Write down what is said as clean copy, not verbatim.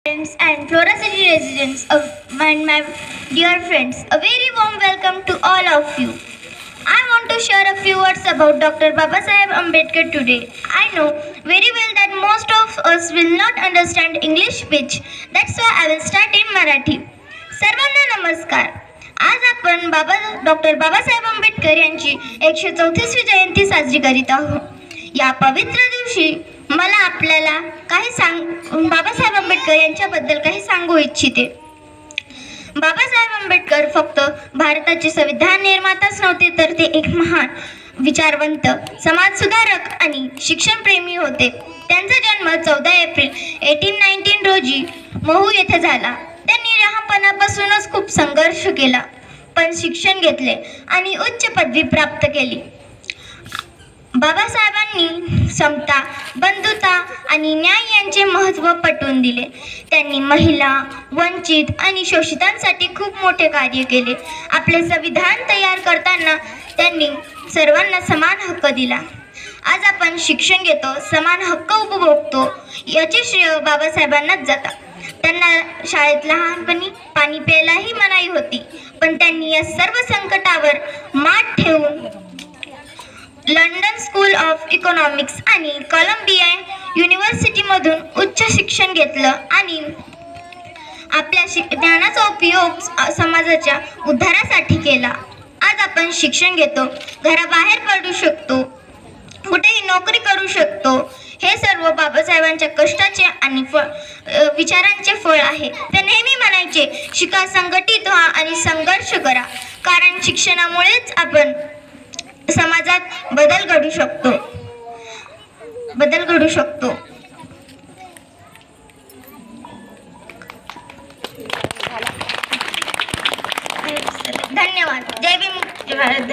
Parents and Flora City residents and my dear friends, a very warm welcome to all of you. I want to share a few words about Dr. Babasaheb Ambedkar today. I know very well that most of us will not understand English speech. That's why I will start in Marathi. सर्वांना नमस्कार. आज आपण doctor Babasaheb Ambedkar यांची 134वी जयंती साजरी करीत आहोत. या पवित्र दिवशी मला आपल्याला बाबासाहेब आंबेडकर यांच्याबद्दल काही सांगू इच्छिते. बाबासाहेब आंबेडकर फक्त भारताचे संविधान निर्माताच नव्हते, तर ते एक महान विचारवंत, समाजसुधारक आणि शिक्षणप्रेमी होते. त्यांचा जन्म 14 एप्रिल 1819 रोजी महू येथे झाला. त्यांनी लहानपणापासूनच खूप संघर्ष केला, पण शिक्षण घेतले आणि उच्च पदवी प्राप्त केली. बाबासाहेबांनी समता, बंधुता आणि न्याय यांचे महत्त्व पटवून दिले. त्यांनी महिला, वंचित आणि शोषितांसाठी खूप मोठे कार्य केले. आपले संविधान तयार करताना त्यांनी सर्वांना समान हक्क दिला. आज आपण शिक्षण घेतो, समान हक्क उपभोगतो, याचे श्रेय बाबासाहेबांनाच जातात. त्यांना शाळेत लहानपणी पाणी प्यायलाही मनाई होती, पण त्यांनी या सर्व संकटावर मात ठेवून लंडन स्कूल ऑफ इकॉनॉमिक्स आणि कोलंबिया युनिव्हर्सिटीमधून उच्च शिक्षण घेतलं आणि आपल्या ज्ञानाचा उपयोग समाजाच्या उद्धारासाठी केला. आज आपण शिक्षण घेतो, घराबाहेर पडू शकतो, कुठेही नोकरी करू शकतो. हे सर्व बाबासाहेबांच्या कष्टाचे आणि विचारांचे फळ आहे. ते नेहमी म्हणायचे, शिका, संघटित व्हा आणि संघर्ष करा, कारण शिक्षणामुळेच आपण समाजात बदल घडू शकतो. धन्यवाद. जय भीम, जय भारत.